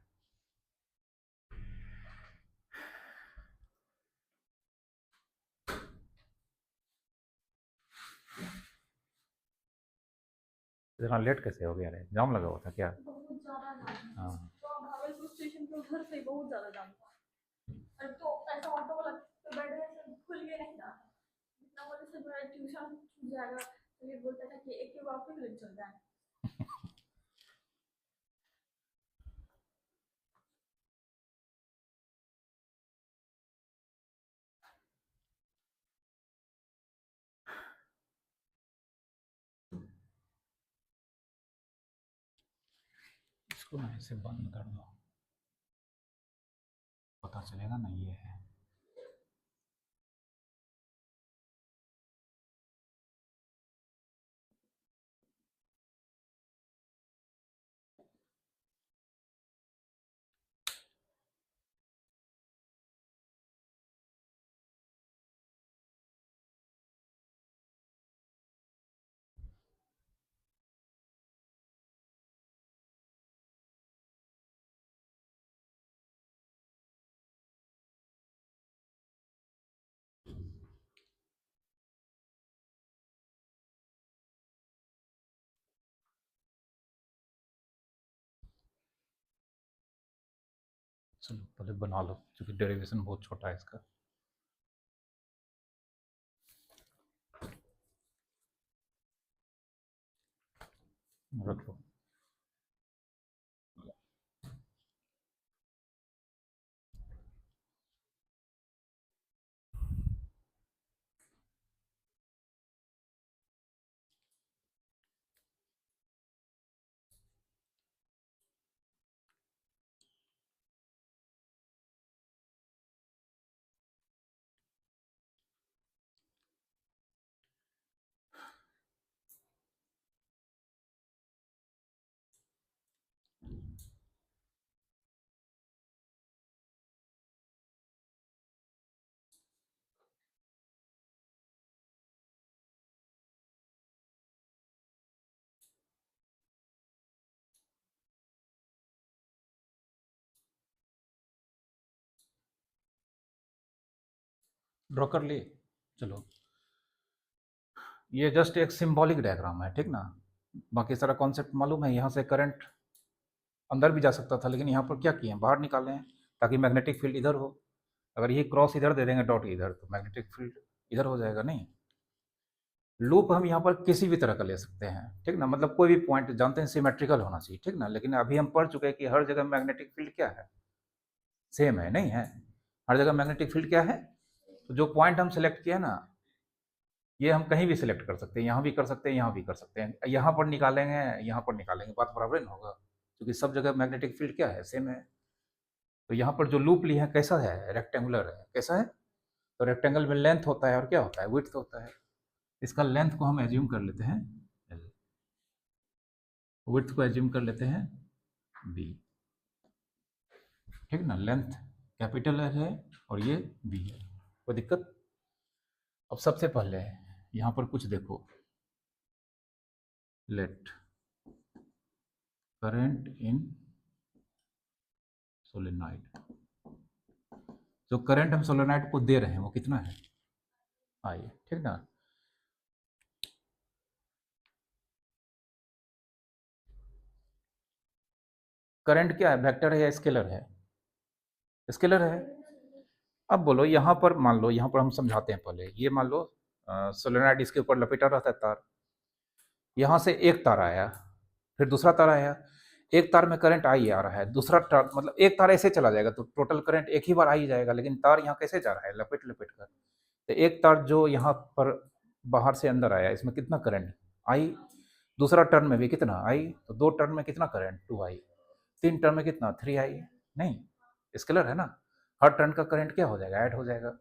इतना लेट कैसे हो गया रे? जाम लगा हुआ था क्या? बहुत ज्यादा जाम था। हाँ। तो भागलपुर स्टेशन के उधर से बहुत ज्यादा जाम था। और तो ऐसा ऑटो वाला तो बैठ गए से खुल के नहीं रहा था। इतना बोले से मेरा ट्यूशन छूट जाएगा, तो ये बोलता था कि एक के वापस लेके चल जाए। इसको ना ऐसे बंद कर दो, पता चलेगा ना ये है। चलो पहले बना लो, क्योंकि डेरिवेशन बहुत छोटा है इसका। रख लो। ड्रॉ कर लिए। चलो, ये जस्ट एक सिंबॉलिक डायग्राम है, ठीक ना। बाकी सारा कॉन्सेप्ट मालूम है। यहाँ से करंट अंदर भी जा सकता था, लेकिन यहाँ पर क्या किए हैं, बाहर निकाले हैं ताकि मैग्नेटिक फील्ड इधर हो। अगर ये क्रॉस इधर दे देंगे, डॉट इधर, तो मैग्नेटिक फील्ड इधर हो जाएगा। नहीं, लूप हम यहाँ पर किसी भी तरह का ले सकते हैं, ठीक ना। मतलब कोई भी पॉइंट जानते हैं सिमेट्रिकल होना चाहिए, ठीक ना। लेकिन अभी हम पढ़ चुके हैं कि हर जगह मैग्नेटिक फील्ड क्या है, सेम है, नहीं है। हर जगह मैग्नेटिक फील्ड क्या है, तो जो पॉइंट हम सिलेक्ट किए ना, ये हम कहीं भी सिलेक्ट कर सकते हैं, यहाँ भी कर सकते हैं, यहाँ भी कर सकते हैं। यहाँ पर निकालेंगे, यहाँ पर निकालेंगे, बात बराबर नहीं होगा, क्योंकि सब जगह मैग्नेटिक फील्ड क्या है, सेम है। तो यहाँ पर जो लूप लिए हैं कैसा है, रेक्टेंगुलर है। कैसा है, तो रेक्टेंगल में लेंथ होता है और क्या होता है, विड्थ होता है। इसका लेंथ को हम एज्यूम कर लेते हैं L, विड्थ को एज्यूम कर लेते हैं B, ठीक ना। लेंथ कैपिटल है और ये B है, कोई दिक्कत। अब सबसे पहले यहाँ पर कुछ देखो, लेट करंट इन सोलेनॉइड। जो करंट हम सोलेनॉइड को दे रहे हैं वो कितना है, आइए, ठीक ना। करंट क्या है, वेक्टर है या स्केलर है, स्केलर है। अब बोलो यहाँ पर, मान लो यहाँ पर हम समझाते हैं पहले। ये मान लो सोलेनॉइड, इसके ऊपर लपेटा रहता है तार। यहाँ से एक तार आया, फिर दूसरा तार आया। एक तार में करंट आई आ रहा है, दूसरा तार, मतलब एक तार ऐसे चला जाएगा तो टोटल करंट एक ही बार आ ही जाएगा। लेकिन तार यहाँ कैसे जा रहा है, लपेट लपेट कर। तो एक तार जो यहाँ पर बाहर से अंदर आया, इसमें कितना करंट आई, दूसरा टर्न में भी कितना आई, तो दो टर्न में कितना करंट, 2 आई। तीन टर्न में कितना, 3 आई। नहीं, स्केलर है ना, हर टर्न का करंट क्या हो जाएगा, ऐड हो जाएगा।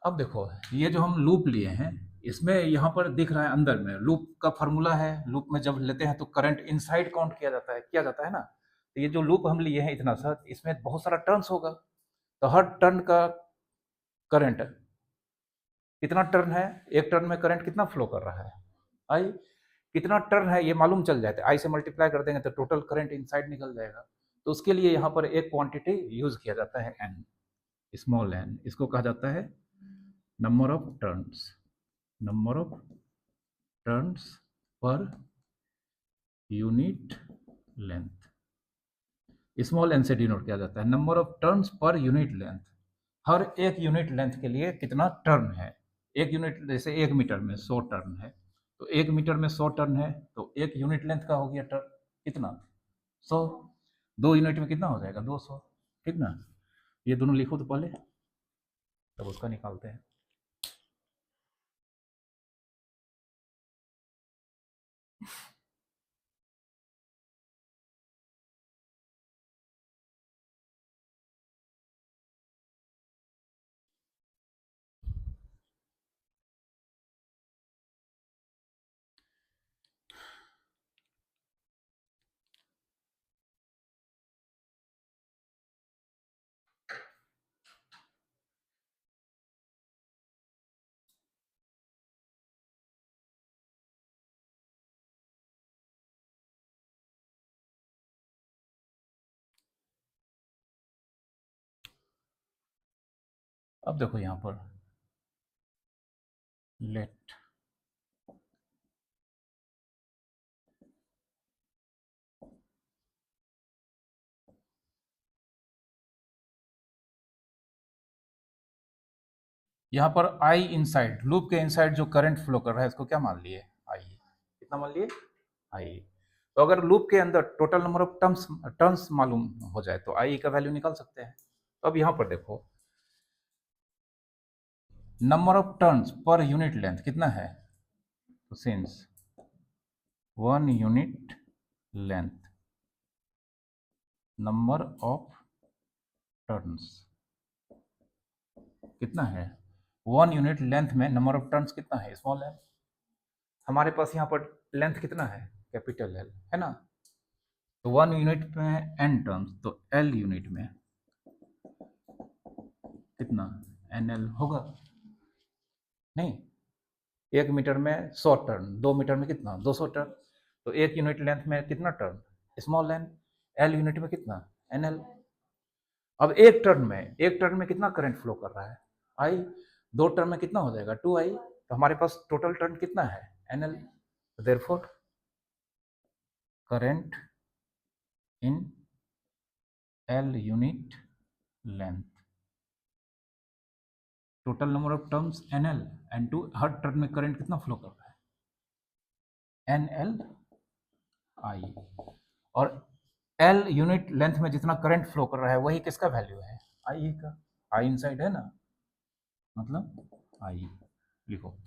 अब देखो, ये जो हम लूप लिए हैं, इसमें यहाँ पर दिख रहा है अंदर में लूप का फॉर्मूला है। लूप में जब लेते हैं तो करंट इनसाइड काउंट किया जाता है ना। तो ये जो लूप हम लिए हैं इतना सा, इसमें बहुत सारा टर्न्स होगा। तो हर टर्न का करंट, कितना टर्न है, एक टर्न में करंट कितना फ्लो कर रहा है, आई। कितना टर्न है ये मालूम चल जाए तो आई से मल्टीप्लाई कर देंगे तो टोटल करंट इनसाइड निकल जाएगा। तो उसके लिए यहाँ पर एक क्वांटिटी यूज किया जाता है एन, स्मॉल एन। इसको कहा जाता है number of turns, number of turns per unit length, small N से डिनोट किया जाता है। Number of turns per unit length, हर एक यूनिट लेंथ के लिए कितना टर्न है। एक यूनिट, जैसे 1 मीटर में 100 टर्न है, तो 1 मीटर में 100 टर्न है, तो 1 यूनिट लेंथ का हो गया टर्न कितना, 100। 2 यूनिट में कितना हो जाएगा, 200, ठीक ना। ये दोनों लिखो तो पहले, तब उसका निकालते हैं। अब देखो यहाँ पर लेट यहाँ पर आई इनसाइड, लूप के इनसाइड जो करंट फ्लो कर रहा है इसको क्या मान लिए, आई। कितना मान लिए, आई। तो अगर लूप के अंदर टोटल नंबर ऑफ टर्न्स मालूम हो जाए तो आई का वैल्यू निकाल सकते हैं। तो अब यहाँ पर देखो, number of turns per unit length कितना है, तो since 1 unit length, number of turns कितना है, 1 यूनिट लेंथ में नंबर ऑफ टर्न्स कितना है, स्मॉल है। हमारे पास यहाँ पर लेंथ कितना है, कैपिटल एल है ना। तो 1 यूनिट में n टर्म्स, तो L यूनिट में कितना, NL होगा। नहीं, 1 मीटर में 100 टर्न, 2 मीटर में कितना, 200 टर्न। तो 1 यूनिट लेंथ में कितना turn, small length. L unit में कितना, NL। अब एक टर्न में कितना करंट फ्लो कर रहा है, I। 2 टर्न में कितना हो जाएगा, 2I। तो हमारे पास टोटल टर्न कितना है, NL। Therefore current in L unit length, total number of terms NL, and to her turn में करंट कितना फ्लो कर रहा है, NLI। और L यूनिट लेंथ में जितना करंट फ्लो कर रहा है वही किसका वैल्यू है, I का। I इनसाइड है ना, मतलब I लिखो।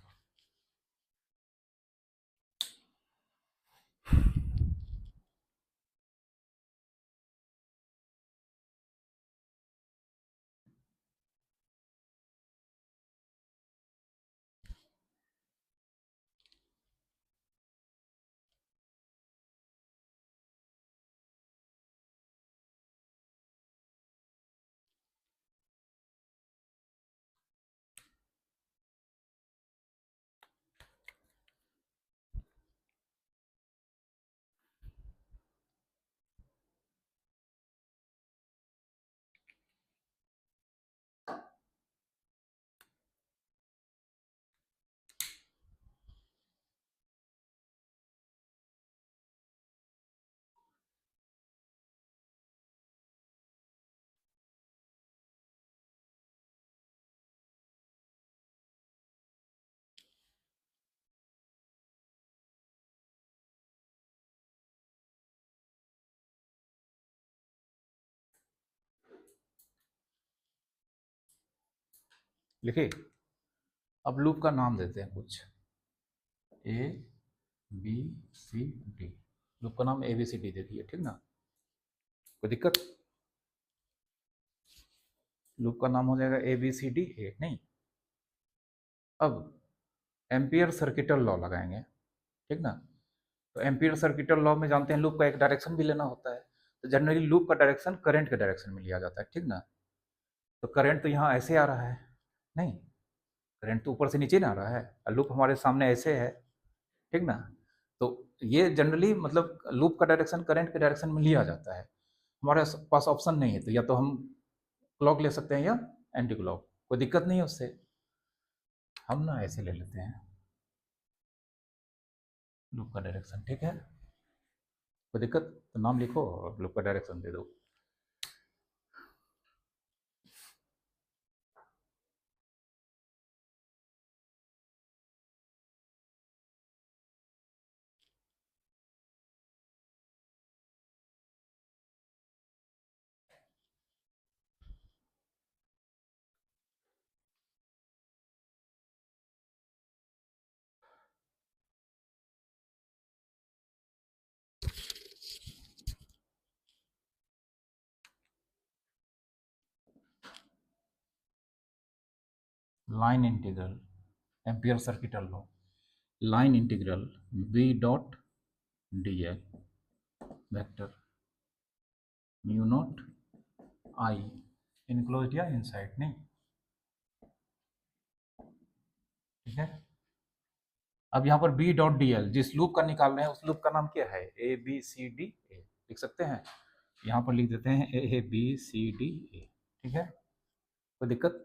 लिखिए, अब लूप का नाम देते हैं कुछ, ABCD। लूप का नाम ABCD दे दिए, ठीक ना, कोई दिक्कत। लूप का नाम हो जाएगा ABCD A, नहीं। अब एम्पियर सर्किटल लॉ लगाएंगे, ठीक ना। तो एम्पियर सर्किटल लॉ में जानते हैं लूप का एक डायरेक्शन भी लेना होता है। तो जनरली लूप का डायरेक्शन करंट के डायरेक्शन में लिया जाता है, ठीक ना। तो करंट तो यहाँ ऐसे आ रहा है, नहीं, करंट तो ऊपर से नीचे ना आ रहा है, और लूप हमारे सामने ऐसे है, ठीक ना। तो ये जनरली मतलब लूप का डायरेक्शन करंट के डायरेक्शन में लिया जाता है। हमारे पास ऑप्शन नहीं है, तो या तो हम क्लॉक ले सकते हैं या एंटी क्लॉक, कोई दिक्कत नहीं है उससे। हम ना ऐसे ले लेते हैं, लूप का डायरेक्शन, ठीक है। कोई दिक्कत तो नाम लिखो और लूप का डायरेक्शन दे दो। Line integral ampere circuital law, line integral v dot D L vector mu not I enclose या इनसाइड, नहीं, ठीक है। अब यहाँ पर b डॉट डी एल जिस लूप का निकाल रहे हैं उस लूप का नाम क्या है, A B C D A, लिख सकते हैं। यहाँ पर लिख देते हैं A B C D A, ठीक है, कोई दिक्कत।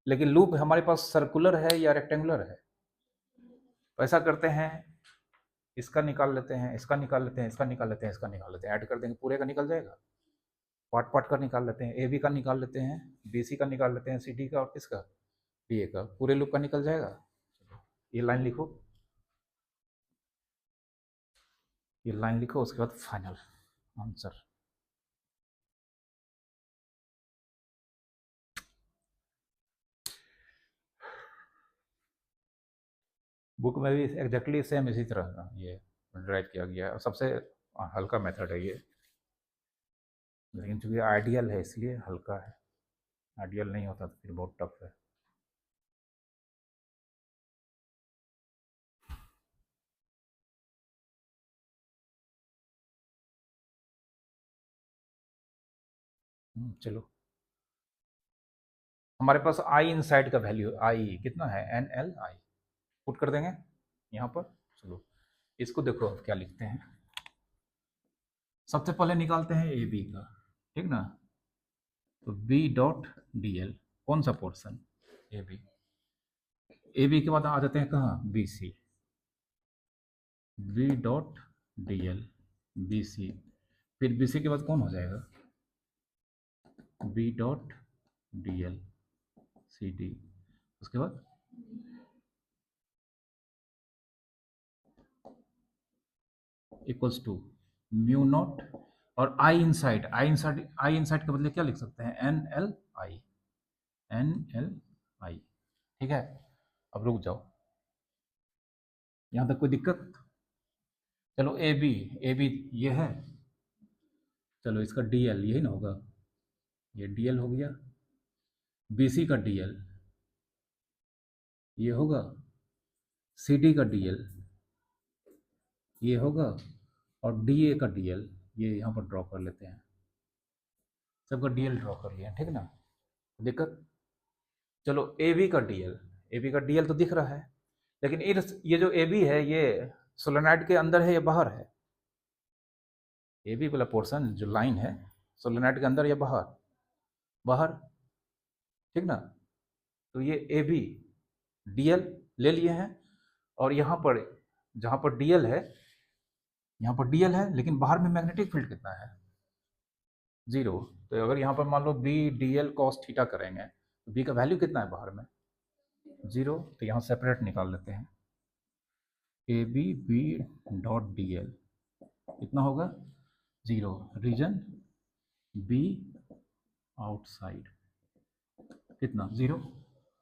लेकिन लूप हमारे पास सर्कुलर है या रेक्टेंगुलर है, तो ऐसा करते हैं, इसका निकाल लेते हैं, इसका निकाल लेते हैं, इसका निकाल लेते हैं, इसका निकाल लेते हैं, ऐड कर देंगे, पूरे का निकल जाएगा। पार्ट पार्ट का निकाल लेते हैं, ए बी का निकाल लेते हैं, बी सी का निकाल लेते हैं, सी डी का और किसका, बी ए का, पूरे लूप का निकल जाएगा। ये लाइन लिखो, ये लाइन लिखो, उसके बाद फाइनल आंसर। बुक में भी एग्जैक्टली सेम इसी तरह का ये ड्राइव किया गया है, सबसे हल्का मेथड है ये, लेकिन चूंकि आइडियल है इसलिए हल्का है, आइडियल नहीं होता तो फिर बहुत टफ है। चलो, हमारे पास आई इनसाइड का वैल्यू आई कितना है, एन एल आई पुट कर देंगे यहाँ पर। चलो इसको देखो अब क्या लिखते हैं, सबसे पहले निकालते हैं ए बी का, ठीक ना। तो बी डॉट डी एल कौन सा portion, A B, A B के बाद आ जाते हैं कहाँ, B C, B dot D L B C, फिर बी सी के बाद कौन हो जाएगा, B dot D L C D, उसके बाद इक्वल्स टू म्यू नॉट और आई इनसाइड, आई इनसाइड के बदले क्या लिख सकते हैं, N L I, N L I, ठीक है। अब रुक जाओ, यहाँ तक कोई दिक्कत। चलो ए बी ये है, चलो इसका डी एल यही ना होगा, ये डी एल हो गया, बी सी का डी एल ये होगा, सी डी का डी एल ये होगा, और डी ए का डी एल ये यहाँ पर ड्रॉ कर लेते हैं, सबका डी एल ड्रॉ कर लिया, ठीक ना, दिक्कत। चलो ए बी का डी एल, ए बी का डी एल तो दिख रहा है, लेकिन ये जो ए बी है ये सोलेनाइड के अंदर है या बाहर है, ए बी वाला पोर्शन जो लाइन है सोलेनाइड के अंदर या बाहर, बाहर, ठीक ना। तो ये ए बी डी एल ले लिए हैं, और यहाँ पर जहाँ पर डी एल है, यहाँ पर डी एल है, लेकिन बाहर में मैग्नेटिक फील्ड कितना है, 0। तो अगर यहाँ पर मान लो B D L cos theta करेंगे तो बी का वैल्यू कितना है बाहर में, 0। तो यहाँ सेपरेट निकाल लेते हैं, A B B dot D L कितना होगा, 0, रीजन बी आउटसाइड कितना, 0,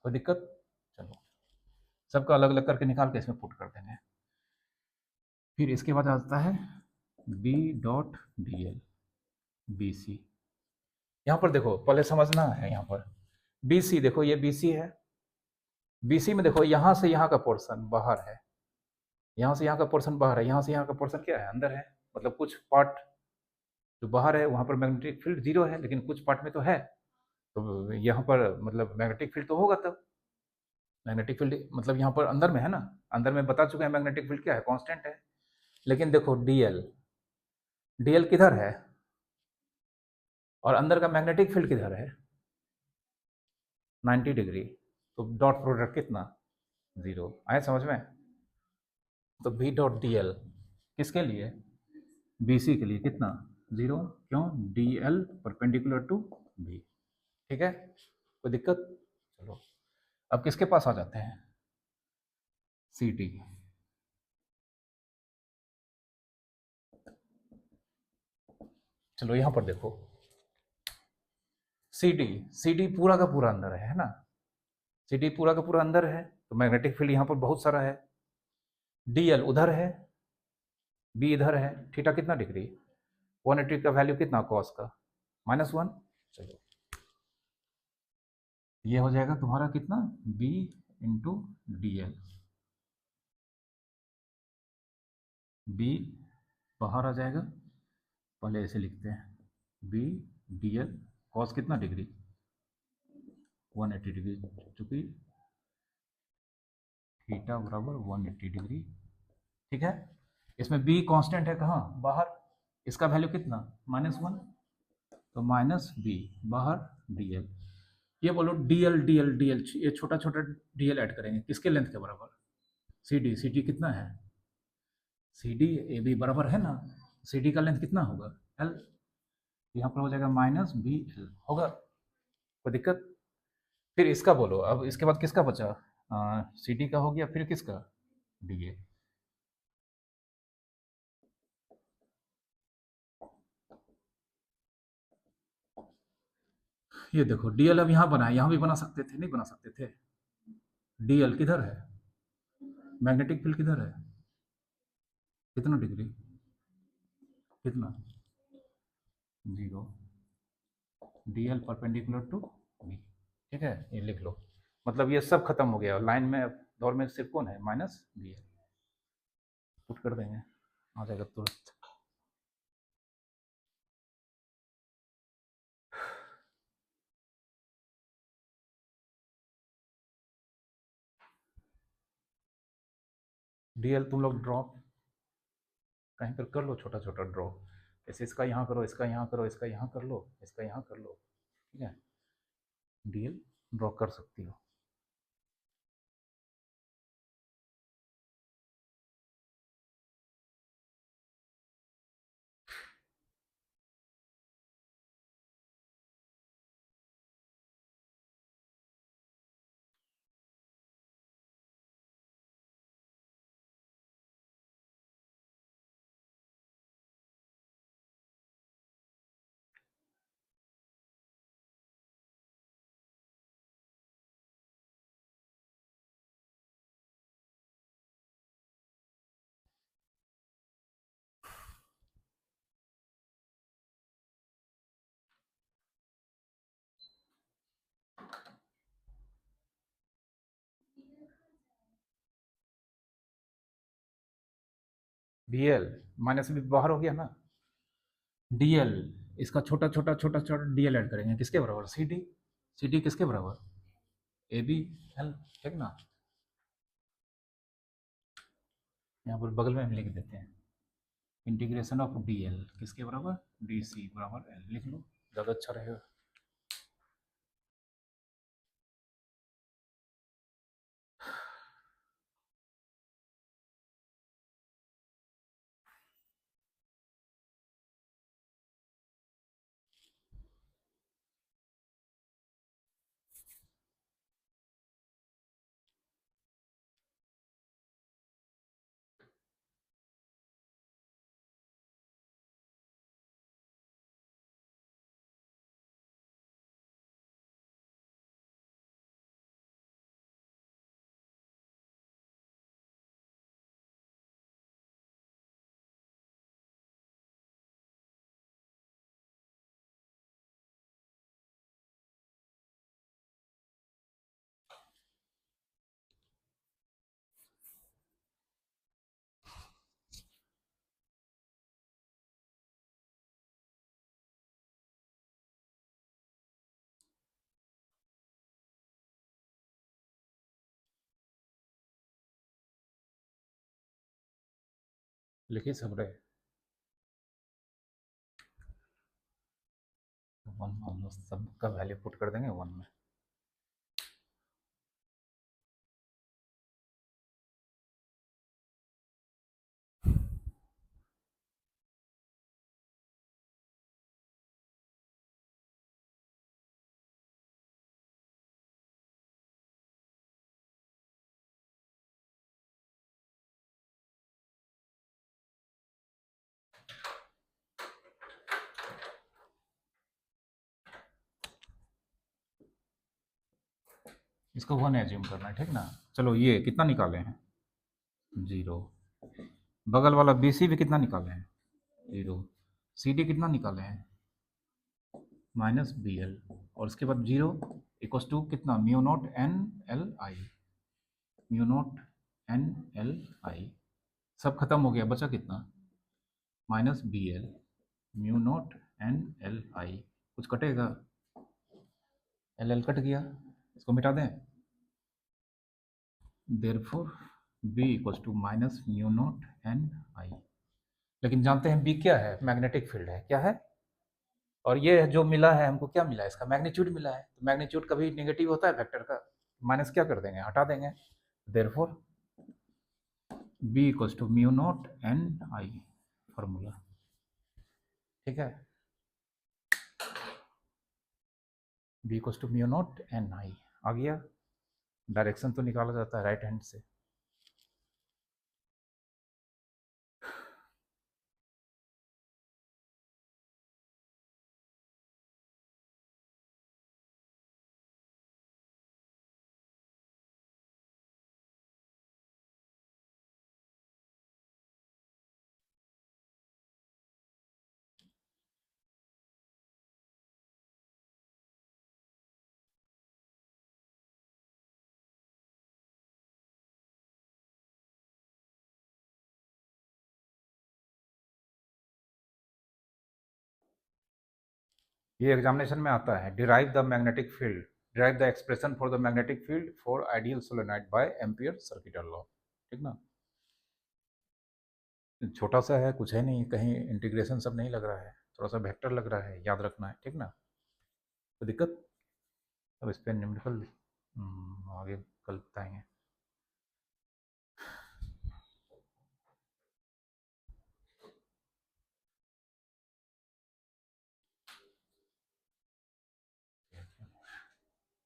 कोई दिक्कत। चलो सबका अलग अलग करके निकाल के इसमें पुट कर देंगे। फिर इसके बाद आता है B dot D L B C, यहाँ पर देखो पहले समझना है, यहाँ पर बी सी देखो, ये बी सी है, बी सी में देखो यहाँ से यहाँ का पोर्शन बाहर है, यहाँ से यहाँ का पोर्शन बाहर है, यहाँ से यहाँ का पोर्शन क्या है, अंदर है, मतलब कुछ पार्ट जो बाहर है वहाँ पर मैग्नेटिक फील्ड 0 है, लेकिन कुछ पार्ट में तो है, तो यहाँ पर मतलब मैग्नेटिक फील्ड तो होगा, तब मैग्नेटिक फील्ड मतलब यहाँ पर अंदर में है ना, अंदर में बता चुके हैं मैग्नेटिक फील्ड क्या है, कांस्टेंट है। लेकिन देखो डीएल, डीएल किधर है और अंदर का मैग्नेटिक फील्ड किधर है, 90 डिग्री, तो डॉट प्रोडक्ट कितना, 0। आए समझ में। तो बी डॉट डी एल किसके लिए, बी सी के लिए कितना, 0, क्यों, D L perpendicular to B. ठीक है, कोई दिक्कत। चलो अब किसके पास आ जाते हैं, सी टी। चलो यहां पर देखो, सी डी पूरा का पूरा अंदर है ना, सी डी पूरा का पूरा अंदर है, तो मैग्नेटिक फील्ड यहां पर बहुत सारा है। डी एल उधर है, बी इधर है, थीटा कितना डिग्री, 180 का वैल्यू कितना कॉस का, -1। चलो ये हो जाएगा तुम्हारा कितना, B into D L, B बाहर आ जाएगा, पहले ऐसे लिखते हैं, बी डी एल कॉस कितना डिग्री, 180 डिग्री, चूंकि थीटा बराबर 180 डिग्री। ठीक है, इसमें बी कांस्टेंट है कहाँ, बाहर, इसका वैल्यू कितना, -1, तो माइनस बी बाहर डी एल। ये बोलो D L D L D L, ये छोटा छोटा डी एल ऐड करेंगे किसके लेंथ के बराबर, सी डी कितना है, सी डी ए बी बराबर है ना, सी डी का लेंथ कितना होगा, एल, यहाँ पर हो जाएगा -बी एल होगा, कोई दिक्कत। फिर इसका बोलो, अब इसके बाद किसका बचा, सी डी का हो गया, फिर किसका, डी ए। ये देखो डी एल अब यहाँ बना है, यहाँ भी बना सकते थे, नहीं बना सकते थे, डी एल किधर है, मैग्नेटिक फील्ड किधर है, कितना डिग्री, कितना, 0, D L perpendicular to B. ठीक है, ये लिख लो, मतलब ये सब खत्म हो गया, लाइन में दौर में सिर्फ कौन है, -बी एल, पुट कर देंगे, आ जाएगा तुरंत। डी एल तुम लोग ड्रॉ कहीं पर कर लो, छोटा छोटा ड्रॉ, जैसे इसका यहाँ करो, इसका यहाँ करो, इसका यहाँ कर लो, इसका यहाँ कर लो। ठीक है, डी एल ड्रॉ कर सकती हो। बी एल माइनस बी बाहर हो गया ना, डी एल इसका छोटा छोटा छोटा छोटा डी एल ऐड करेंगे किसके बराबर, सी डी किसके बराबर, ए बी एल। ठीक ना, यहाँ पर बगल में हम लिख देते हैं, इंटीग्रेशन ऑफ डी एल किसके बराबर, डी सी बराबर एल, लिख लो, ज़्यादा अच्छा रहेगा। लिखिए सब रहे, वन मान लो, सबका वैल्यू पुट कर देंगे 1 में। इसको 1 एज्यूम करना है, ठीक ना। चलो ये कितना निकाले हैं, 0। बगल वाला बी सी भी कितना निकाले हैं, 0। सी डी कितना निकाले हैं, माइनस बी एल, और उसके बाद 0 इक्वस टू कितना, mu naught N L I, mu naught N L I. सब खत्म हो गया, बचा कितना, minus B L, mu naught N L I. कुछ कटेगा, एल एल कट गया, इसको मिटा दें। Therefore B equals to minus mu naught N I. लेकिन जानते हैं बी क्या है, मैग्नेटिक फील्ड है, क्या है। और ये जो मिला है हमको, क्या मिला है, इसका मैग्नीट्यूड मिला है। तो मैग्नीट्यूड कभी नेगेटिव होता है वेक्टर का, माइनस क्या कर देंगे, हटा देंगे। Therefore B equals to mu naught N I, formula, ठीक है। B equals to mu naught N I आ गया। डायरेक्शन तो निकाला जाता है राइट हैंड से। ये एग्जामिनेशन में आता है, derive the magnetic field, derive the expression for the magnetic field for ideal solenoid by Ampere circuit law, ठीक ना। छोटा सा है, कुछ है नहीं, कहीं इंटीग्रेशन सब नहीं लग रहा है, थोड़ा सा वेक्टर लग रहा है, याद रखना है, ठीक ना। तो दिक्कत, अब इस पर न्यूमेरिकल आगे कल बताएंगे।